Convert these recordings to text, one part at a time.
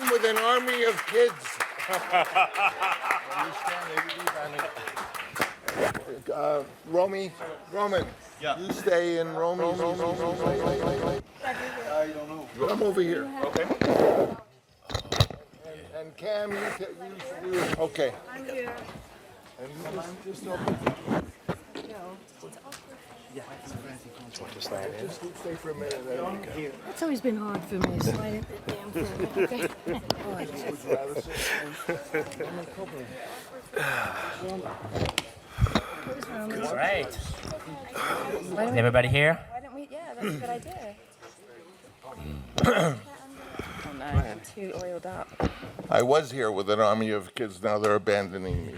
With an army of kids. Roman, Yeah. you stay in Romy. I don't know. Come over here. Okay. And Cam, you okay. I'm here. And you just open. Just stay for a minute. There you go. It's always been hard for me, so I didn't damn for it. Okay. All right. Would you rather sit in a couple? All right. Is everybody here? Why don't we? Yeah, that's a good idea. Oh no, I'm too oiled up. I was here with an army of kids. Now they're abandoning me.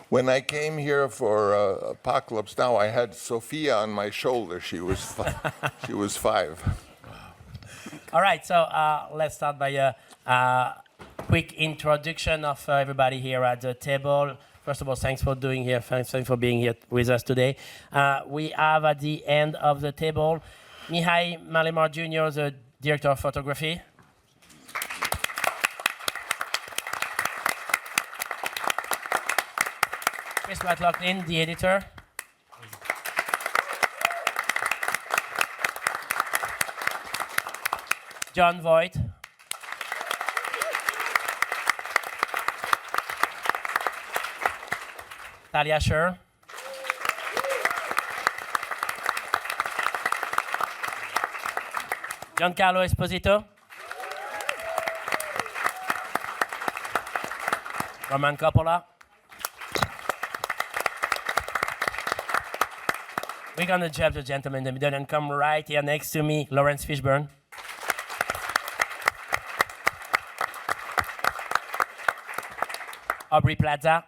When I came here for Apocalypse Now, I had Sophia on my shoulder. She was 5. All right, so let's start by a quick introduction of everybody here at the table. First of all, thanks for doing here. Thanks for being here with us today. We have at the end of the table Mihai Malemar Jr., the director of photography. Chris McLaughlin, the editor. John Voight. Talia Scher. Giancarlo Esposito. Roman Coppola. We're going to jab the gentleman in the middle and come right here next to me, Lawrence Fishburne. Aubrey Plaza.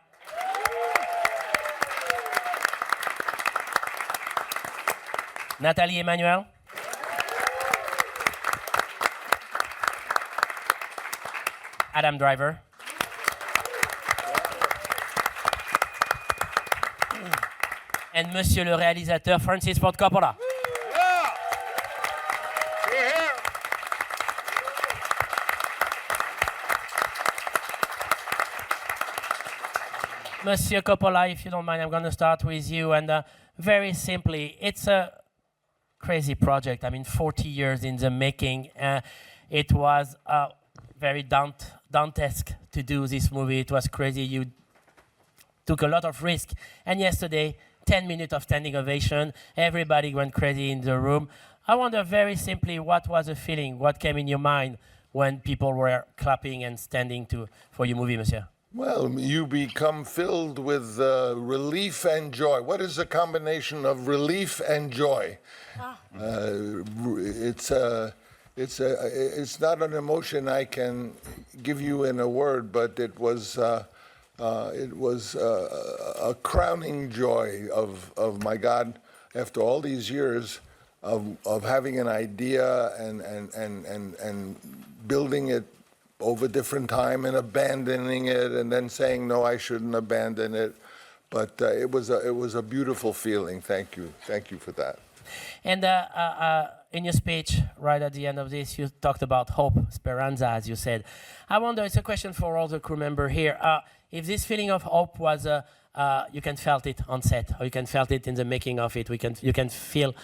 Nathalie Emmanuel. Adam Driver. And Monsieur le réalisateur Francis Ford Coppola. Monsieur Coppola, if you don't mind, I'm going to start with you. And very simply, it's a crazy project. I mean, 40 years in the making. It was very Dantesque to do this movie. It was crazy. You took a lot of risk. And yesterday, 10 minutes of standing ovation. Everybody went crazy in the room. I wonder very simply, what was the feeling? What came in your mind when people were clapping and standing for your movie, monsieur? Well, you become filled with relief and joy. What is a combination of relief and joy? It's not an emotion I can give you in a word, but it was a crowning joy of my God, after all these years of having an idea and building it over different time and abandoning it and then saying, no, I shouldn't abandon it. But it was a beautiful feeling. Thank you for that. And in your speech, right at the end of this, you talked about hope, speranza, as you said. I wonder, it's a question for all the crew members here. If this feeling of hope was, you can felt it on set, or you can felt it in the making of it, you can feel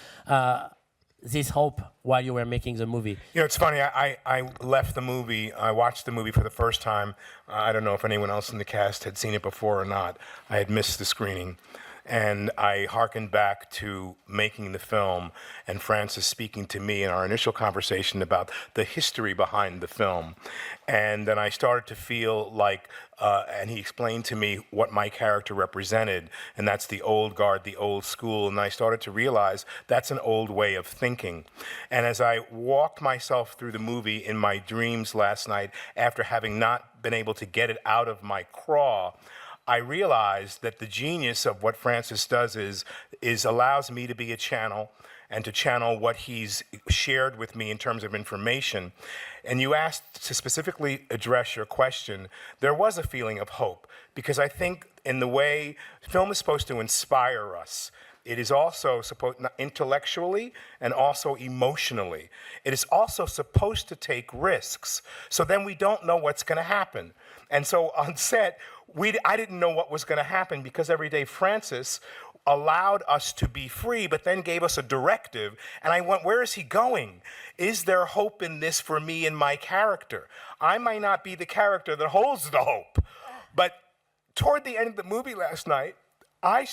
this hope while you were making the movie. You know, it's funny, I left the movie, I watched the movie for the first time. I don't know if anyone else in the cast had seen it before or not. I had missed the screening. And I hearkened back to making the film and Francis speaking to me in our initial conversation about the history behind the film. And then I started to feel like, and he explained to me what my character represented, and that's the old guard, the old school, and I started to realize that's an old way of thinking. And as I walked myself through the movie in my dreams last night, after having not been able to get it out of my craw, I realized that the genius of what Francis does is allows me to be a channel and to channel what he's shared with me in terms of information. And you asked to specifically address your question, there was a feeling of hope, because I think in the way film is supposed to inspire us, It is also supposed intellectually and also emotionally. It is also supposed to take risks. So then we don't know what's going to happen. And so on set, I didn't know what was going to happen because every day Francis allowed us to be free, but then gave us a directive. And I went, where is he going? Is there hope in this for me and my character? I might not be the character that holds the hope. But toward the end of the movie last night, I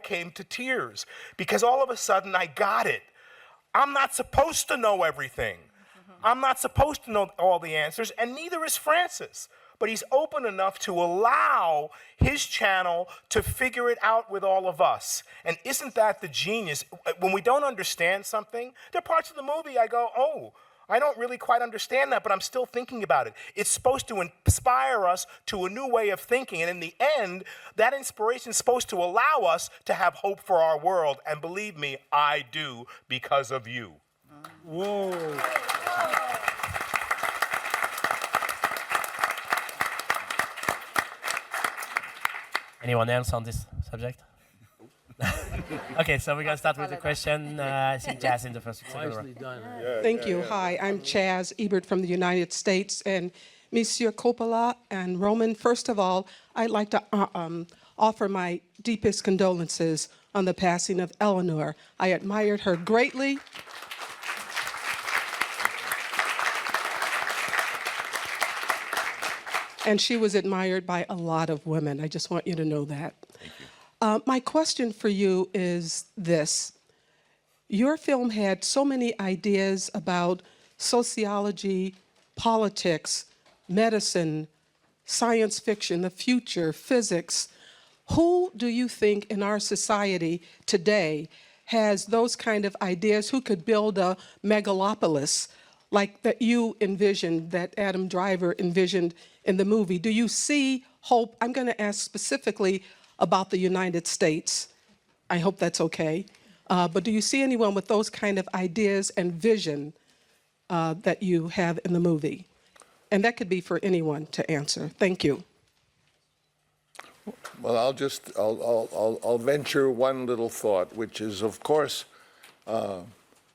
came to tears because all of a sudden I got it. I'm not supposed to know everything. I'm not supposed to know all the answers, and neither is Francis. But he's open enough to allow his channel to figure it out with all of us. And isn't that the genius? When we don't understand something, there are parts of the movie I go, oh, I don't really quite understand that, but I'm still thinking about it. It's supposed to inspire us to a new way of thinking. And in the end, that inspiration is supposed to allow us to have hope for our world. And believe me, I do because of you. Whoa. Anyone else on this subject? Okay, so we're going to start with the question. I see Jazz in the first. Nicely done. Thank you. Hi, I'm Chaz Ebert from the United States. And Monsieur Coppola and Roman, first of all, I'd like to offer my deepest condolences on the passing of Eleanor. I admired her greatly. And she was admired by a lot of women. I just want you to know that. Thank you. My question for you is this. Your film had so many ideas about sociology, politics, medicine, science fiction, the future, physics. Who do you think in our society today has those kind of ideas? Who could build a megalopolis like that you envisioned, that Adam Driver envisioned in the movie? Do you see hope? I'm going to ask specifically about the United States. I hope that's okay. But do you see anyone with those kind of ideas and vision that you have in the movie? And that could be for anyone to answer. Thank you. Well, I'll venture one little thought, which is, of course,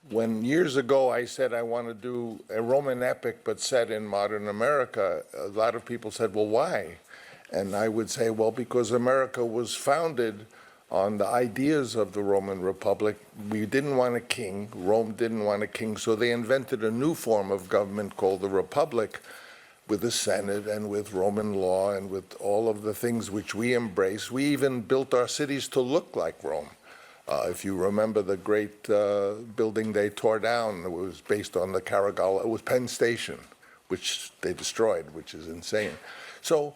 when years ago I said I want to do a Roman epic but set in modern America, a lot of people said, well, why? And I would say, well, because America was founded on the ideas of the Roman Republic. We didn't want a king. Rome didn't want a king, so they invented a new form of government called the Republic, with the Senate and with Roman law and with all of the things which we embrace. We even built our cities to look like Rome. If you remember the great building they tore down, it was based on the Caracalla. It was Penn Station, which they destroyed, which is insane. So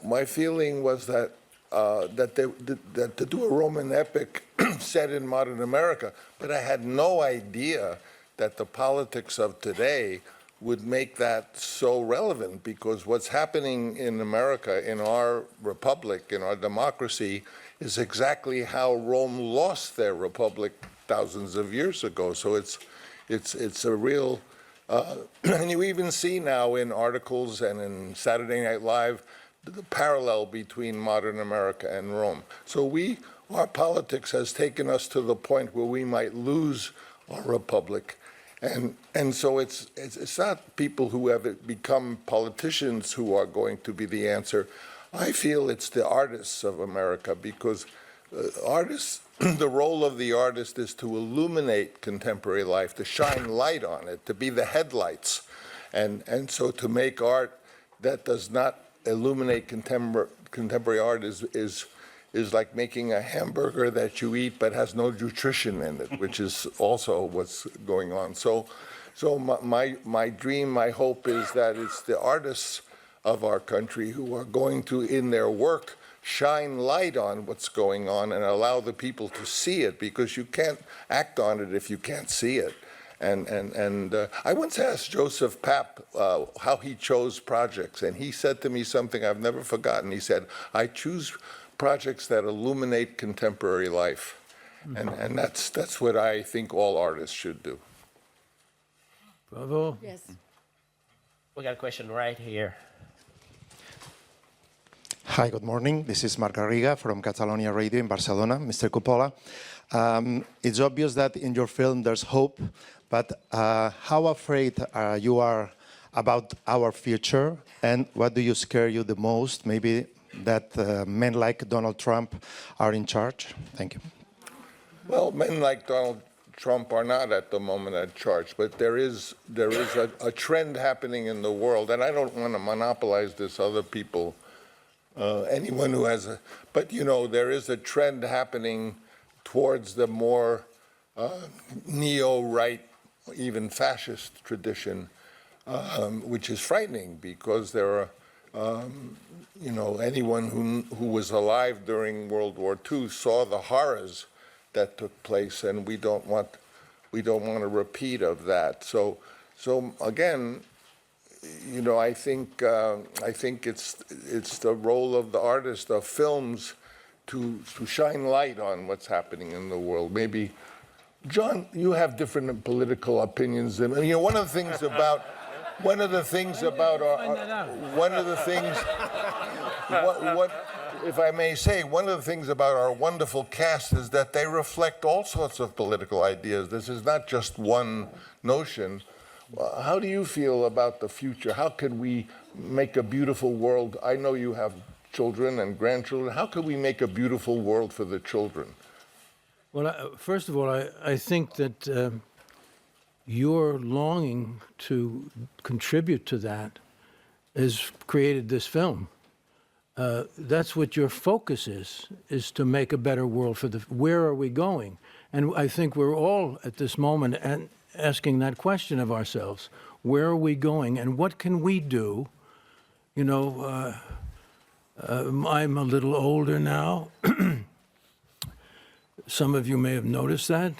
my feeling was that that to do a Roman epic set in modern America, but I had no idea that the politics of today would make that so relevant, because what's happening in America, in our republic, in our democracy, is exactly how Rome lost their republic thousands of years ago. So it's a real, and you even see now in articles and in Saturday Night Live, the parallel between modern America and Rome. So our politics has taken us to the point where we might lose our republic. And so it's not people who have become politicians who are going to be the answer. I feel it's the artists of America, because artists, the role of the artist is to illuminate contemporary life, to shine light on it, to be the headlights. And so to make art that does not illuminate contemporary art is like making a hamburger that you eat but has no nutrition in it, which is also what's going on. So my dream, my hope is that it's the artists of our country who are going to, in their work, shine light on what's going on and allow the people to see it, because you can't act on it if you can't see it. And I once asked Joseph Papp how he chose projects, and he said to me something I've never forgotten. He said, I choose projects that illuminate contemporary life. And that's what I think all artists should do. Bravo. Yes. We got a question right here. Hi, good morning. This is Marc Garriga from Catalonia Radio in Barcelona. Mr. Coppola, it's obvious that in your film there's hope, but how afraid you are about our future, and what do you scare you the most? Maybe that men like Donald Trump are in charge? Thank you. Well, men like Donald Trump are not at the moment at charge, but there is a trend happening in the world, and I don't want to monopolize this. Other people, anyone who has a, but you know, there is a trend happening towards the more neo-right, even fascist tradition, which is frightening because there are, you know, anyone who was alive during World War II saw the horrors that took place, and we don't want a repeat of that. So again, you know, I think it's the role of the artist of films to shine light on what's happening in the world. Maybe, John, you have different political opinions than you know. One of the things about if I may say, one of the things about our wonderful cast is that they reflect all sorts of political ideas. This is not just one notion. How do you feel about the future? How can we make a beautiful world? I know you have children and grandchildren. How can we make a beautiful world for the children? Well, first of all, I think that your longing to contribute to that has created this film. That's what your focus is to make a better world for the, where are we going? And I think we're all at this moment asking that question of ourselves. Where are we going and what can we do? You know, I'm a little older now. Some of you may have noticed that.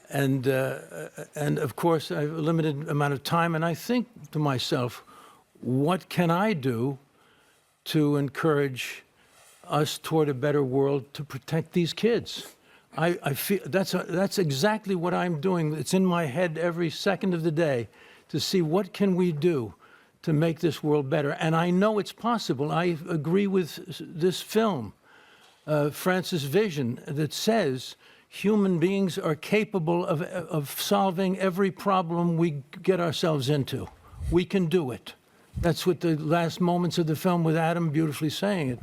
And of course, I have a limited amount of time, and I think to myself, what can I do to encourage us toward a better world to protect these kids? I feel that's exactly what I'm doing. It's in my head every second of the day to see what can we do to make this world better. And I know it's possible. I agree with this film, Francis' vision that says human beings are capable of solving every problem we get ourselves into. We can do it. That's what the last moments of the film with Adam beautifully saying it.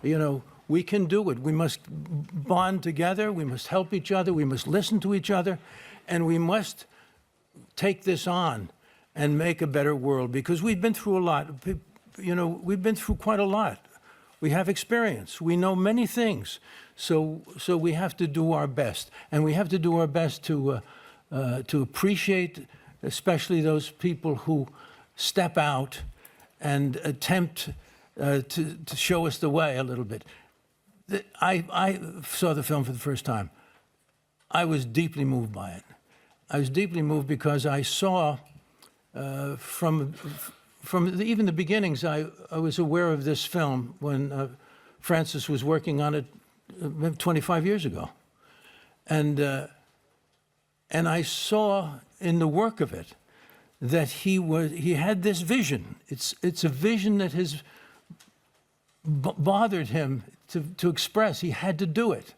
You know, we can do it. We must bond together. We must help each other. We must listen to each other. And we must take this on and make a better world, because we've been through a lot. You know, we've been through quite a lot. We have experience. We know many things. So we have to do our best. And we have to do our best to appreciate especially those people who step out and attempt to show us the way a little bit. I saw the film for the first time. I was deeply moved by it. I was deeply moved because I saw from even the beginnings, I was aware of this film when Francis was working on it 25 years ago. And I saw in the work of it that he had this vision. It's a vision that has bothered him to express. He had to do it.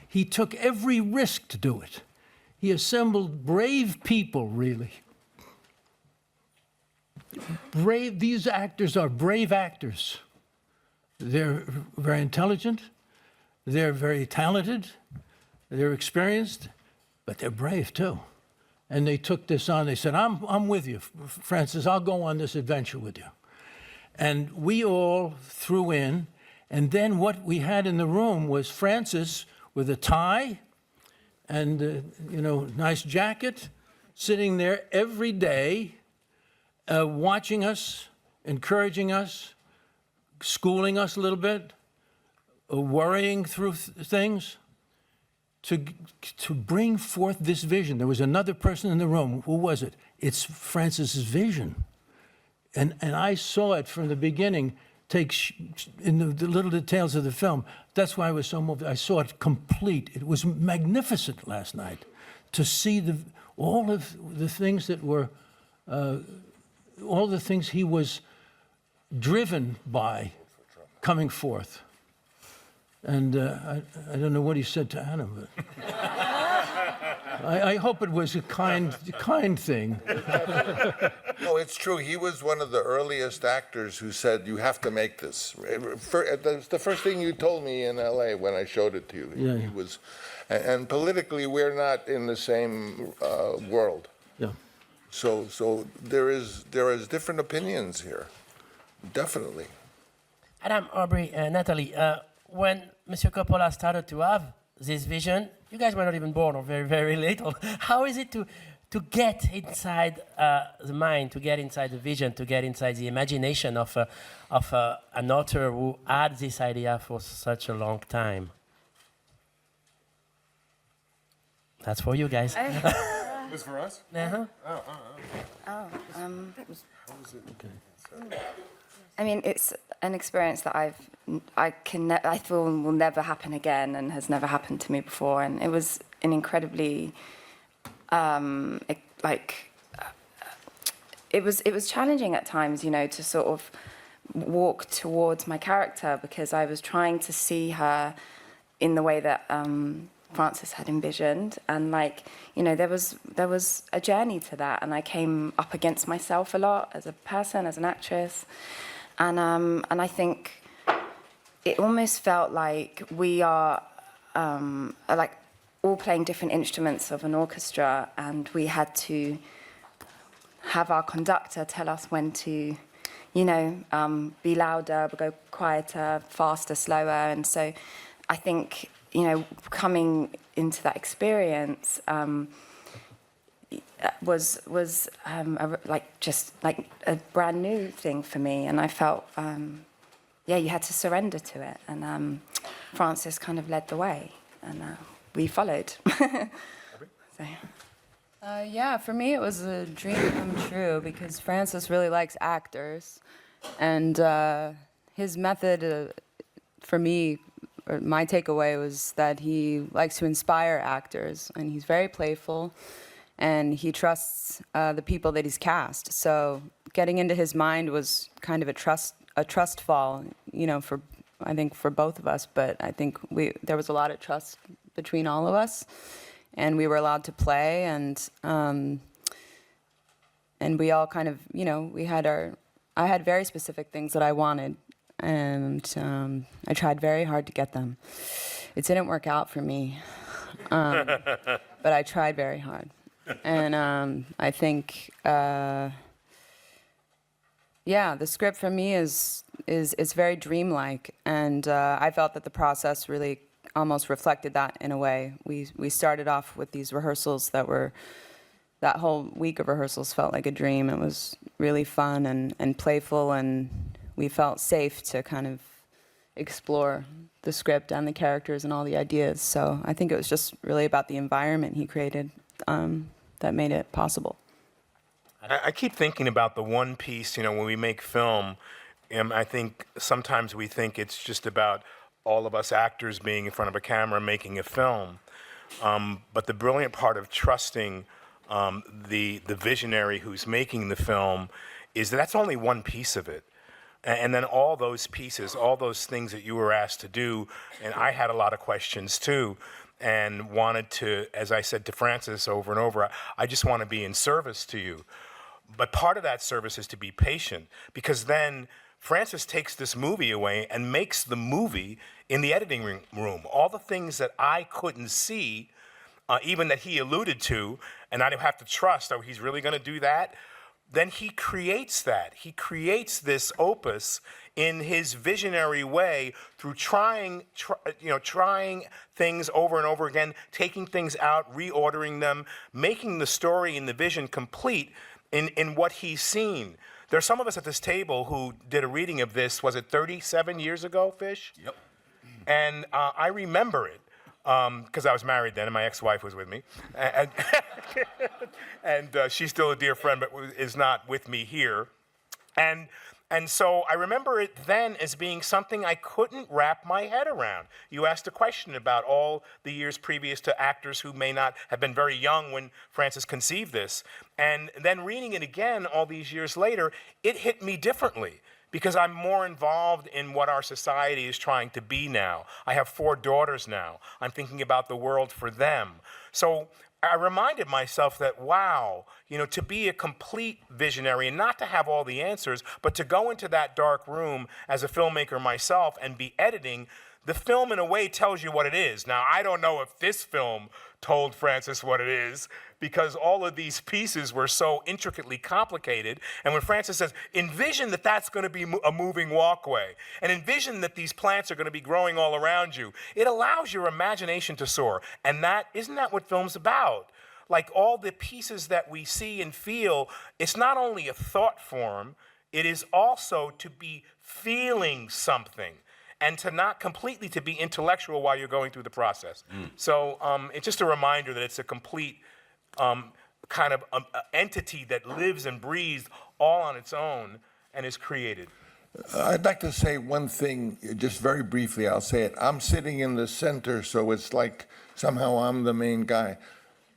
He took every risk to do it. He assembled brave people, really. Brave, these actors are brave actors. They're very intelligent, they're very talented, they're experienced, but they're brave too. And they took this on. They said, I'm with you, Francis, I'll go on this adventure with you. And we all threw in, and then what we had in the room was Francis with a tie and, you know, nice jacket, sitting there every day, watching us, encouraging us, schooling us a little bit, worrying through things, to bring forth this vision. There was another person in the room. Who was it? It's Francis's vision. And I saw it from the beginning, in the little details of the film. That's why I was so moved. I saw it complete. It was magnificent last night to see all of the things that were, all the things he was driven by coming forth. And I don't know what he said to Anna, but I hope it was a kind thing. No, it's true. He was one of the earliest actors who said, you have to make this. That's the first thing you told me in L.A. when I showed it to you. Yeah. He was, and politically, we're not in the same world. Yeah. So there is different opinions here, definitely. Adam, Aubrey, Natalie, when Monsieur Coppola started to have this vision, you guys were not even born or very, very little. How is it to get inside the mind, to get inside the vision, to get inside the imagination of an author who had this idea for such a long time? That's for you guys. It was for us? Uh-huh. I mean, it's an experience that I feel will never happen again and has never happened to me before. And it was an incredibly, it was challenging at times, you know, to sort of walk towards my character because I was trying to see her in the way that Francis had envisioned, and like, you know, there was a journey to that, and I came up against myself a lot as a person, as an actress, and I think it almost felt like we are like all playing different instruments of an orchestra, and we had to have our conductor tell us when to, you know, be louder, go quieter, faster, slower, and so I think, you know, coming into that experience was just like a brand new thing for me, and I felt, yeah, you had to surrender to it, and Francis kind of led the way, and we followed. So. Yeah, for me it was a dream come true because Francis really likes actors, and his method for me, or my takeaway was that he likes to inspire actors, and he's very playful, and he trusts the people that he's cast. So getting into his mind was kind of a trust fall, you know, I think for both of us. But I think there was a lot of trust between all of us, and we were allowed to play, and we all kind of, you know, I had very specific things that I wanted. And I tried very hard to get them. It didn't work out for me, but I tried very hard. And I think, yeah, the script for me is very dreamlike, and I felt that the process really almost reflected that in a way. We started off with these rehearsals that whole week of rehearsals felt like a dream. It was really fun and playful, and we felt safe to kind of explore the script and the characters and all the ideas. So I think it was just really about the environment he created that made it possible. I keep thinking about the one piece, you know, when we make film, I think sometimes we think it's just about all of us actors being in front of a camera making a film. But the brilliant part of trusting the visionary who's making the film is that's only one piece of it. And then all those pieces, all those things that you were asked to do, and I had a lot of questions too, and wanted to, as I said to Francis over and over, I just want to be in service to you. But part of that service is to be patient, because then Francis takes this movie away and makes the movie in the editing room. All the things that I couldn't see, even that he alluded to, and I'd have to trust, oh, he's really going to do that? Then he creates that. He creates this opus in his visionary way through trying things over and over again, taking things out, reordering them, making the story and the vision complete in what he's seen. There are some of us at this table who did a reading of this, was it 37 years ago, Fish? Yep. And I remember it. Because I was married then, and my ex-wife was with me, and she's still a dear friend, but is not with me here, and so I remember it then as being something I couldn't wrap my head around. You asked a question about all the years previous to actors who may not have been very young when Francis conceived this, and then reading it again all these years later, it hit me differently. because I'm more involved in what our society is trying to be now. I have 4 daughters now. I'm thinking about the world for them. So I reminded myself that, wow, to be a complete visionary and not to have all the answers, but to go into that dark room as a filmmaker myself and be editing, the film in a way tells you what it is. Now, I don't know if this film told Francis what it is, because all of these pieces were so intricately complicated. And when Francis says, envision that that's going to be a moving walkway, and envision that these plants are going to be growing all around you, it allows your imagination to soar. And isn't that what film's about? Like all the pieces that we see and feel, it's not only a thought form, it is also to be feeling something, and to not completely to be intellectual while you're going through the process. So it's just a reminder that it's a complete kind of entity that lives and breathes all on its own and is created. I'd like to say one thing, just very briefly, I'll say it. I'm sitting in the center, so it's like somehow I'm the main guy.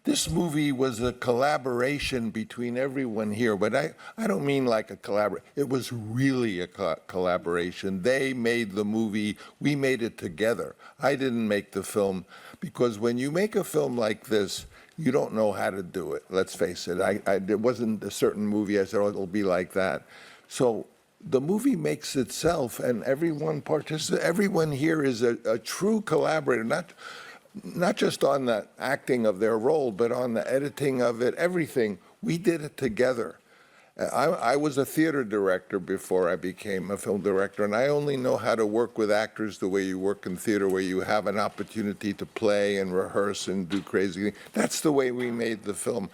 This movie was a collaboration between everyone here, but I don't mean like a collaboration. It was really a collaboration. They made the movie, we made it together. I didn't make the film, because when you make a film like this, you don't know how to do it, let's face it. There wasn't a certain movie I said, oh, it'll be like that. So the movie makes itself, and everyone here is a true collaborator, not just on the acting of their role, but on the editing of it, everything. We did it together. I was a theater director before I became a film director, and I only know how to work with actors the way you work in theater, where you have an opportunity to play and rehearse and do crazy things. That's the way we made the film.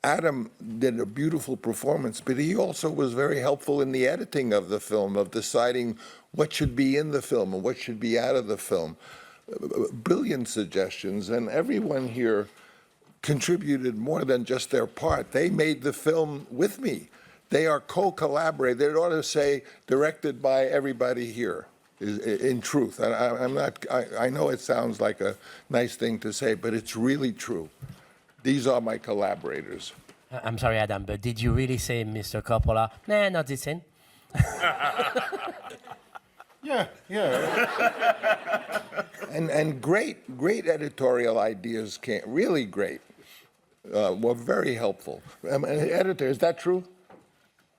Adam did a beautiful performance, but he also was very helpful in the editing of the film, of deciding what should be in the film and what should be out of the film. Brilliant suggestions, and everyone here contributed more than just their part. They made the film with me. They are co-collaborators. They ought to say directed by everybody here, in truth. I know it sounds like a nice thing to say, but it's really true. These are my collaborators. I'm sorry, Adam, but did you really say, Mr. Coppola? Nah, not this scene. Yeah. And great editorial ideas really great. Were very helpful. Editor, is that true?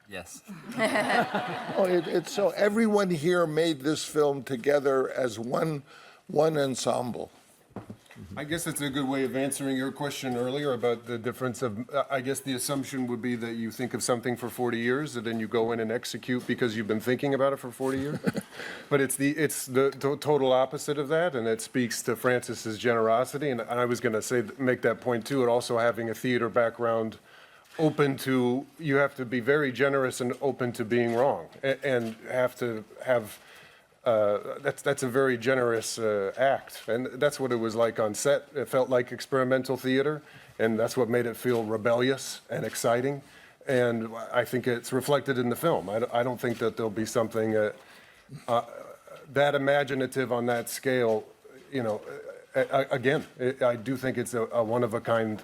Yes. It's so everyone here made this film together as one ensemble. I guess that's a good way of answering your question earlier about the difference of, I guess the assumption would be that you think of something for 40 years and then you go in and execute because you've been thinking about it for 40 years. But it's the total opposite of that, and it speaks to Francis's generosity. And I was going to say, make that point too, and also having a theater background, you have to be very generous and open to being wrong, and have to have. That's a very generous act, and that's what it was like on set. It felt like experimental theater, and that's what made it feel rebellious and exciting. And I think it's reflected in the film. I don't think that there'll be something that imaginative on that scale. Again, I do think it's a one-of-a-kind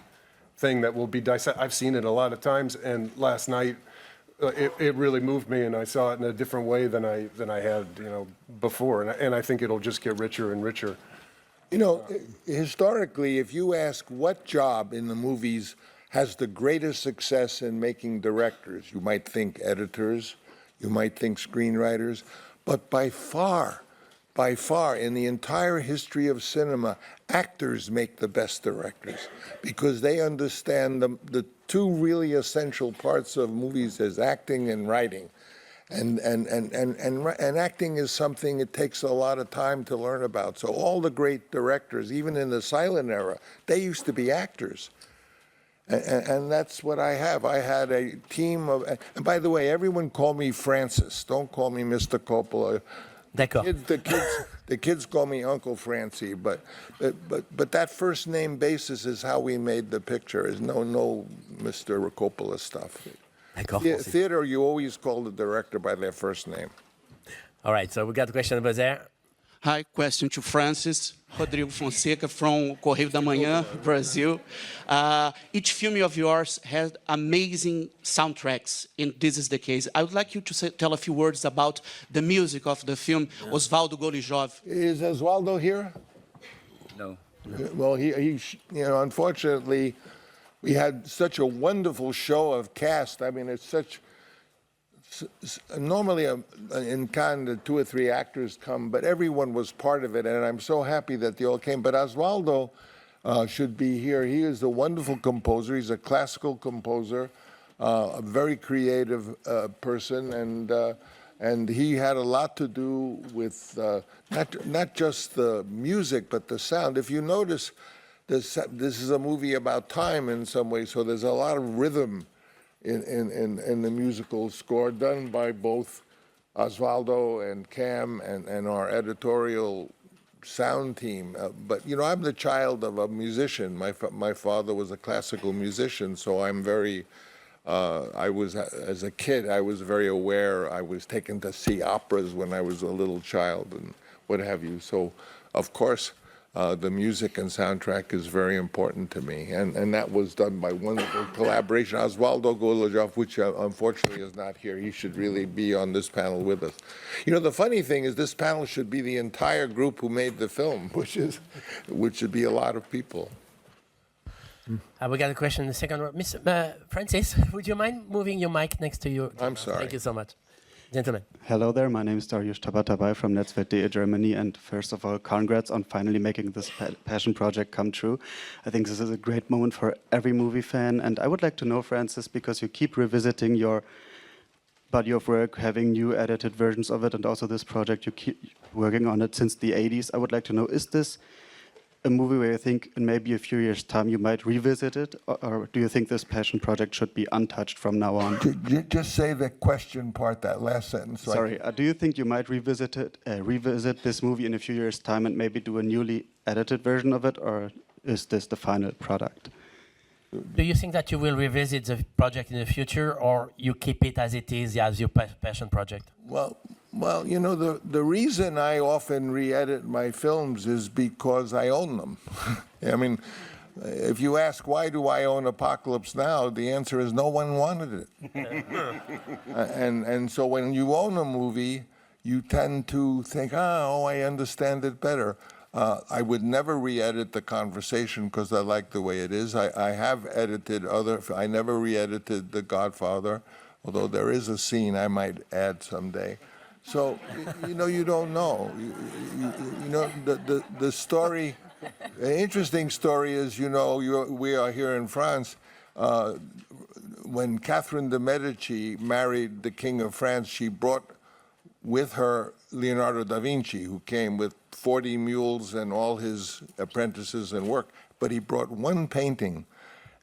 thing that will be dissected. I've seen it a lot of times, and last night. It really moved me, and I saw it in a different way than I had, before, and I think it'll just get richer and richer. Historically, if you ask what job in the movies has the greatest success in making directors, you might think editors, you might think screenwriters, but by far, in the entire history of cinema, actors make the best directors, because they understand the two really essential parts of movies is acting and writing. And acting is something it takes a lot of time to learn about. So all the great directors, even in the silent era, they used to be actors. And that's what I have. I had a team of, and by the way, everyone call me Francis. Don't call me Mr. Coppola. The kids call me Uncle Francie, but that first name basis is how we made the picture. Is no Mr. Coppola stuff. Theater, you always call the director by their first name. All right, so we got a question over there. Hi, question to Francis. Rodrigo Fonseca from Correio da Manhã, Brazil. Each film of yours has amazing soundtracks, and this is the case. I would like you to tell a few words about the music of the film Osvaldo Golijov. Is Osvaldo here? No. Well, unfortunately, we had such a wonderful show of cast. I mean, it's such. Normally in Cannes, 2 or 3 actors come, but everyone was part of it, and I'm so happy that they all came. But Osvaldo should be here. He is a wonderful composer. He's a classical composer, a very creative person, and he had a lot to do with not just the music, but the sound. If you notice, this is a movie about time in some ways, so there's a lot of rhythm in the musical score done by both Osvaldo and Cam and our editorial sound team. But, I'm the child of a musician. My father was a classical musician, so I'm very, as a kid, I was very aware. I was taken to see operas when I was a little child and what have you. So, of course, the music and soundtrack is very important to me, and that was done by wonderful collaboration. Osvaldo Golijov, which unfortunately is not here, he should really be on this panel with us. The funny thing is this panel should be the entire group who made the film, which should be a lot of people. We got a question in the second row. Miss Francis, would you mind moving your mic next to you? I'm sorry. Thank you so much. Gentlemen. Hello there, my name is Dariusz Tabatabai from Netzwerk.de Germany, and first of all, congrats on finally making this passion project come true. I think this is a great moment for every movie fan, and I would like to know, Francis, because you keep revisiting your body of work, having new edited versions of it, and also this project, you keep working on it since the 80s. I would like to know, is this a movie where you think in maybe a few years' time you might revisit it, or do you think this passion project should be untouched from now on? Just say the question part, that last sentence. Sorry, do you think you might revisit this movie in a few years' time and maybe do a newly edited version of it, or is this the final product? Do you think that you will revisit the project in the future, or you keep it as it is, as your passion project? Well, the reason I often re-edit my films is because I own them. I mean, if you ask why do I own Apocalypse Now, the answer is no one wanted it. and so when you own a movie, you tend to think, oh, I understand it better. I would never re-edit The Conversation because I like the way it is. I have edited I never re-edited The Godfather, although there is a scene I might add someday. So, you don't know. The story, the interesting story is, we are here in France. When Catherine de' Medici married the King of France, she brought with her Leonardo da Vinci, who came with 40 mules and all his apprentices and work. But he brought one painting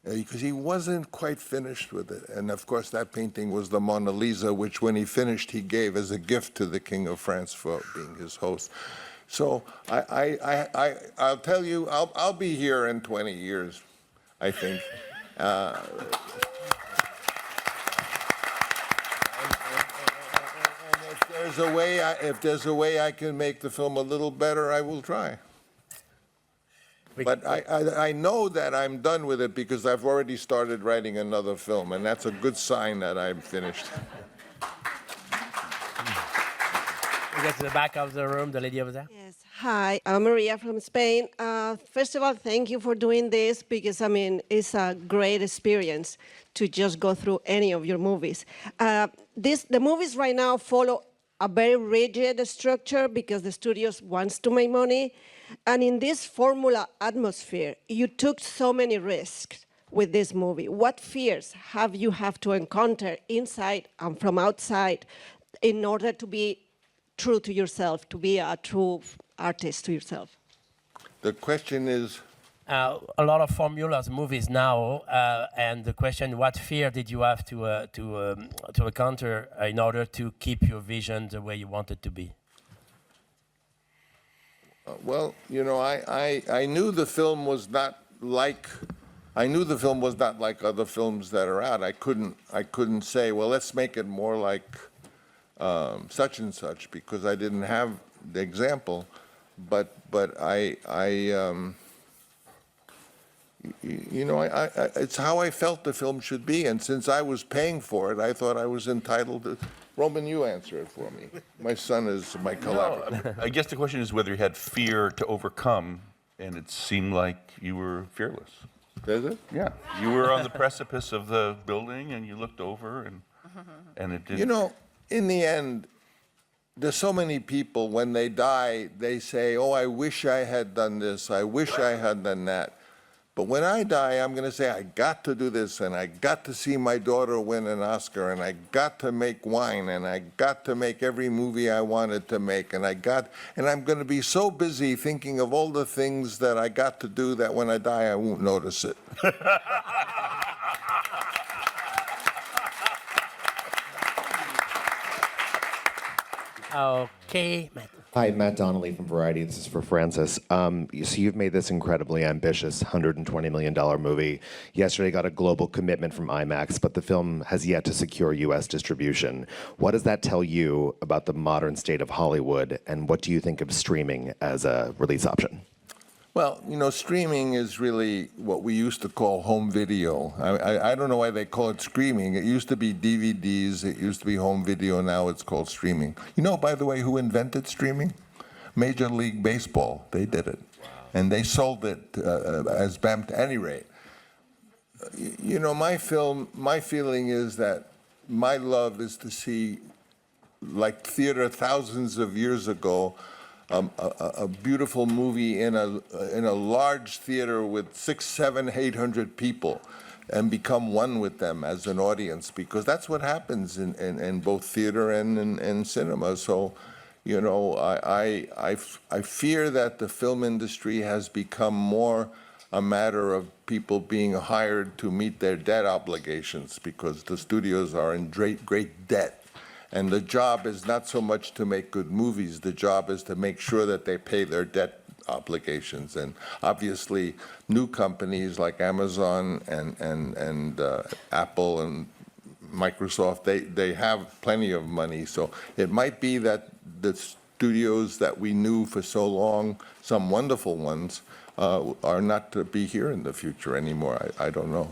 because he wasn't quite finished with it. And of course, that painting was the Mona Lisa, which when he finished, he gave as a gift to the King of France for being his host. So I'll tell you, I'll be here in 20 years, I think. If there's a way I can make the film a little better, I will try. But I know that I'm done with it because I've already started writing another film, and that's a good sign that I'm finished. We get to the back of the room, the lady over there. Yes. Hi, I'm Maria from Spain. First of all, thank you for doing this because, it's a great experience to just go through any of your movies. The movies right now follow a very rigid structure because the studios wants to make money. And in this formula atmosphere, you took so many risks with this movie. What fears have you to encounter inside and from outside in order to be true to yourself, to be a true artist to yourself? The question is? A lot of formulas movies now, and the question, what fear did you have to encounter in order to keep your vision the way you want it to be? Well, I knew the film was not like other films that are out. I couldn't say, well, let's make it more like such and such because I didn't have the example. but it's how I felt the film should be, and since I was paying for it, I thought I was entitled to. Roman, you answer it for me. My son is my collaborator. I guess the question is whether you had fear to overcome, and it seemed like you were fearless. Does it? Yeah. You were on the precipice of the building, and you looked over, and it did. You know, in the end, there's so many people, when they die, they say, oh, I wish I had done this, I wish I had done that. But when I die, I'm going to say, I got to do this, and I got to see my daughter win an Oscar, and I got to make wine, and I got to make every movie I wanted to make, and I'm going to be so busy thinking of all the things that I got to do that when I die, I won't notice it. Okay, Matt. Hi, Matt Donnelly from Variety. This is for Francis. So you've made this incredibly ambitious $120 million movie. Yesterday got a global commitment from IMAX, but the film has yet to secure U.S. distribution. What does that tell you about the modern state of Hollywood, and what do you think of streaming as a release option? Well, you know, streaming is really what we used to call home video. I don't know why they call it streaming. It used to be DVDs, it used to be home video, now it's called streaming. You know, by the way, who invented streaming? Major League Baseball. They did it. Wow. And they sold it as BAM at any rate. You know, my feeling is that my love is to see, like theater thousands of years ago, a beautiful movie in a large theater with 600, 700, 800 people, and become one with them as an audience, because that's what happens in both theater and in cinema. So, you know, I fear that the film industry has become more a matter of people being hired to meet their debt obligations, because the studios are in great debt. And the job is not so much to make good movies, the job is to make sure that they pay their debt obligations. And obviously, new companies like Amazon and Apple and Microsoft, they have plenty of money. So it might be that the studios that we knew for so long, some wonderful ones, are not to be here in the future anymore. I don't know.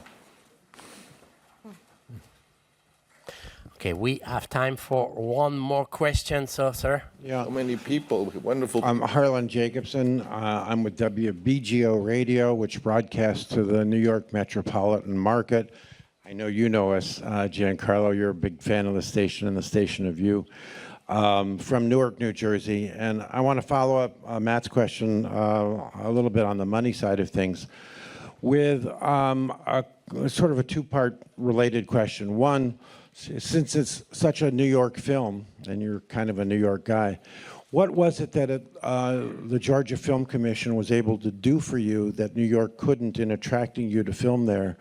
Okay, we have time for one more question, so sir. Yeah. So many people, wonderful. I'm Harlan Jacobson. I'm with WBGO Radio, which broadcasts to the New York metropolitan market. I know you know us, Giancarlo. You're a big fan of the station and the station of you. From Newark, New Jersey. And I want to follow up Matt's question a little bit on the money side of things with a sort of a two-part related question. One, since it's such a New York film, and you're kind of a New York guy, what was it that the Georgia Film Commission was able to do for you that New York couldn't in attracting you to film there?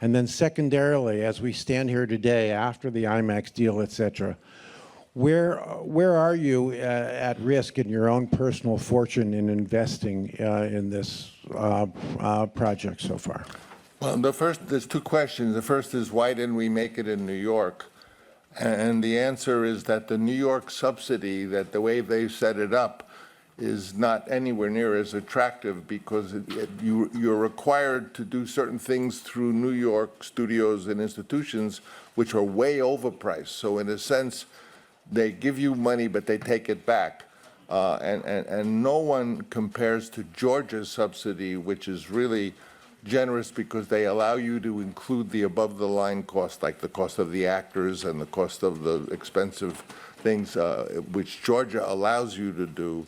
And then secondarily, as we stand here today, after the IMAX deal, et cetera, where are you at risk in your own personal fortune in investing in this project so far? Well, there's two questions. The first is, why didn't we make it in New York? And the answer is that the New York subsidy, that the way they set it up, is not anywhere near as attractive, because you're required to do certain things through New York studios and institutions which are way overpriced. So in a sense, they give you money, but they take it back. And no one compares to Georgia's subsidy, which is really generous, because they allow you to include the above-the-line cost, like the cost of the actors and the cost of the expensive things, which Georgia allows you to do.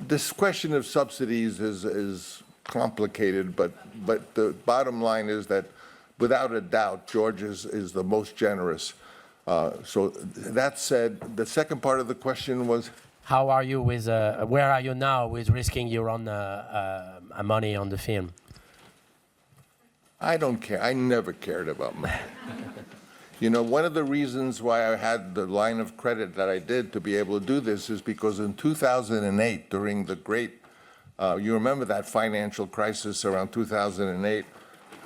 This question of subsidies is complicated, but the bottom line is that, without a doubt, Georgia is the most generous. So that said, the second part of the question was, how are you with, where are you now with risking your own money on the film? I don't care. I never cared about money. You know, one of the reasons why I had the line of credit that I did to be able to do this is because in 2008, during the great, you remember that financial crisis around 2008,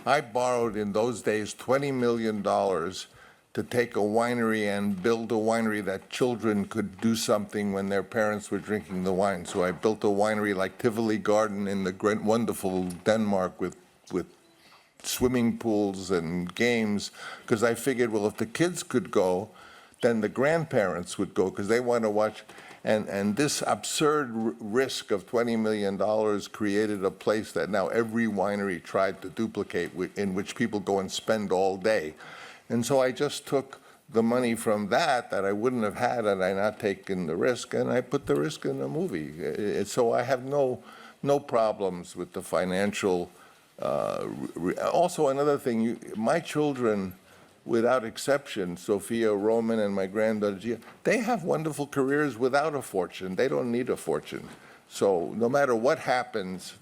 I borrowed in those days $20 million to take a winery and build a winery that children could do something when their parents were drinking the wine. So I built a winery like Tivoli Garden in the great, wonderful Denmark with swimming pools and games, because I figured, well, if the kids could go, then the grandparents would go, because they want to watch. And this absurd risk of $20 million created a place that now every winery tried to duplicate, in which people go and spend all day. And so I just took the money from that I wouldn't have had had I not taken the risk, and I put the risk in the movie. So I have no problems with the financial. Also, another thing, my children, without exception, Sophia, Roman, and my granddaughter Gia, they have wonderful careers without a fortune. They don't need a fortune. So no matter what happens,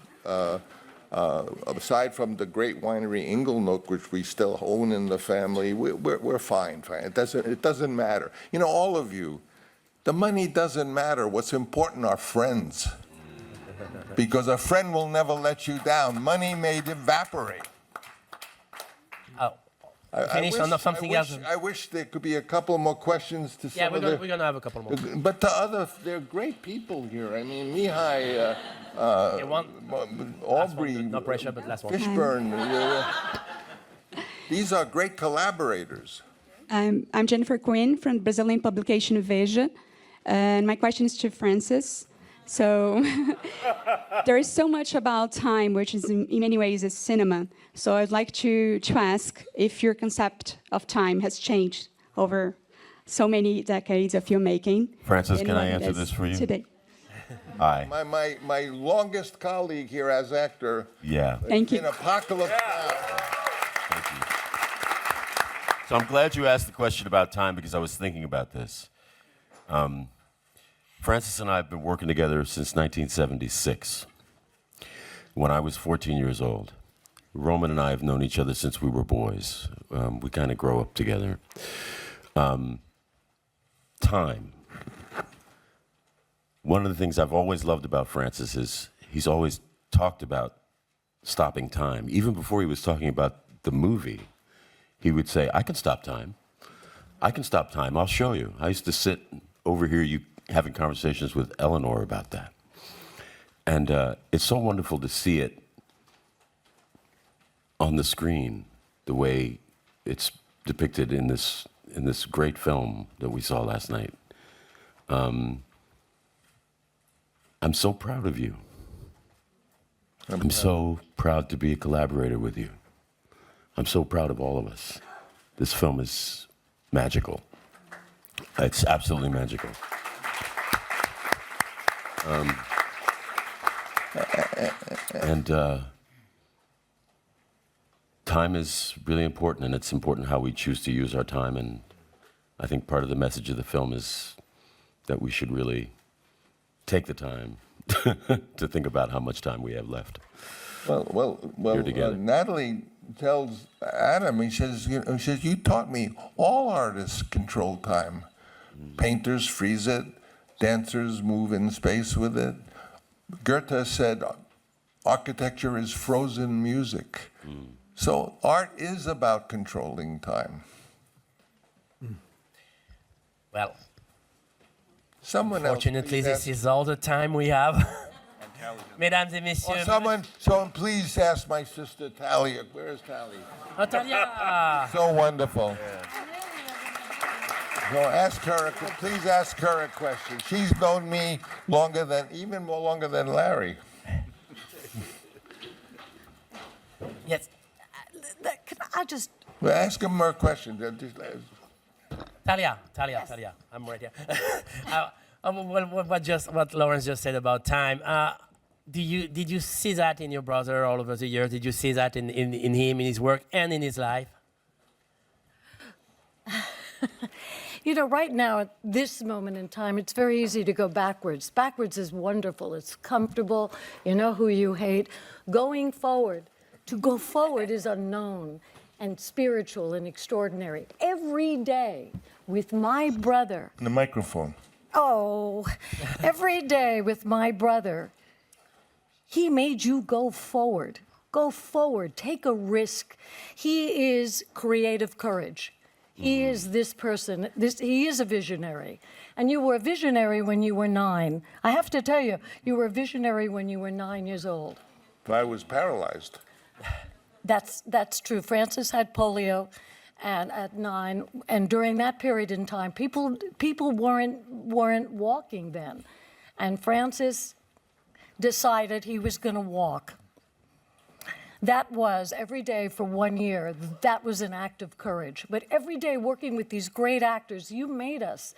aside from the great winery Inglenook, which we still own in the family, we're fine. It doesn't matter. You know, all of you, the money doesn't matter. What's important are friends. Because a friend will never let you down. Money may evaporate. Finish on something else. I wish there could be a couple more questions to some we're going to have a couple more. But they're great people here. I mean, Mihai, Aubrey, no pressure, but last one. Fishburne. These are great collaborators. I'm Jennifer Quinn from Brazilian publication Veja, and my question is to Francis. So there is so much about time, which is in many ways a cinema. So I'd like to ask if your concept of time has changed over so many decades of filmmaking. Francis, can I answer this for you? Today. Hi. My longest colleague here as actor. Yeah. Thank you. In Apocalypse Now. Thank you. So I'm glad you asked the question about time, because I was thinking about this. Francis and I have been working together since 1976, when I was 14 years old. Roman and I have known each other since we were boys. We kind of grow up together. Time. One of the things I've always loved about Francis is he's always talked about stopping time. Even before he was talking about the movie, he would say, I can stop time. I can stop time. I'll show you. I used to sit over here, having conversations with Eleanor about that. And it's so wonderful to see it on the screen, the way it's depicted in this great film that we saw last night. I'm so proud of you. I'm so proud to be a collaborator with you. I'm so proud of all of us. This film is magical. It's absolutely magical. Time is really important, and it's important how we choose to use our time. And I think part of the message of the film is that we should really take the time to think about how much time we have left. Well, Here together. Natalie tells Adam, he says, you taught me all artists control time. Painters freeze it, dancers move in space with it. Goethe said, architecture is frozen music. So art is about controlling time. Well, Unfortunately, this is all the time we have. Mesdames et messieurs. Someone please ask my sister Talia. Where is Talia? Talia. So wonderful. So please ask her a question. She's known me even more longer than Larry. Yes. Can I just... Well, ask him more questions. Talia, I'm right here. What Lawrence just said about time. Did you see that in your brother all over the years? Did you see that in him, in his work, and in his life? You know, right now, at this moment in time, it's very easy to go backwards. Backwards is wonderful. It's comfortable. You know who you hate. Going forward, to go forward is unknown and spiritual and extraordinary. Every day with my brother. The microphone. Oh, every day with my brother, he made you go forward. Go forward, take a risk. He is creative courage. He is this person. He is a visionary. And you were a visionary when you were 9. I have to tell you, you were a visionary when you were 9 years old. I was paralyzed. That's true. Francis had polio, and at 9, and during that period in time, people weren't walking then, and Francis decided he was going to walk. That was every day for 1 year. That was an act of courage. But every day working with these great actors, you made us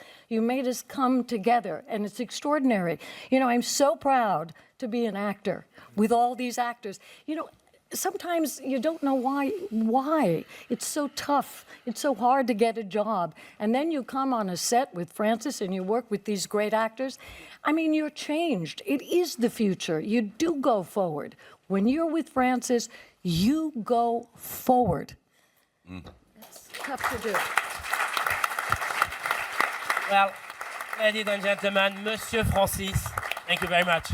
come together, and it's extraordinary. You know, I'm so proud to be an actor with all these actors. You know, sometimes you don't know why. It's so tough. It's so hard to get a job. And then you come on a set with Francis and you work with these great actors. I mean, you're changed. It is the future. You do go forward. When you're with Francis, you go forward. It's tough to do. Well, ladies and gentlemen, Monsieur Francis, thank you very much.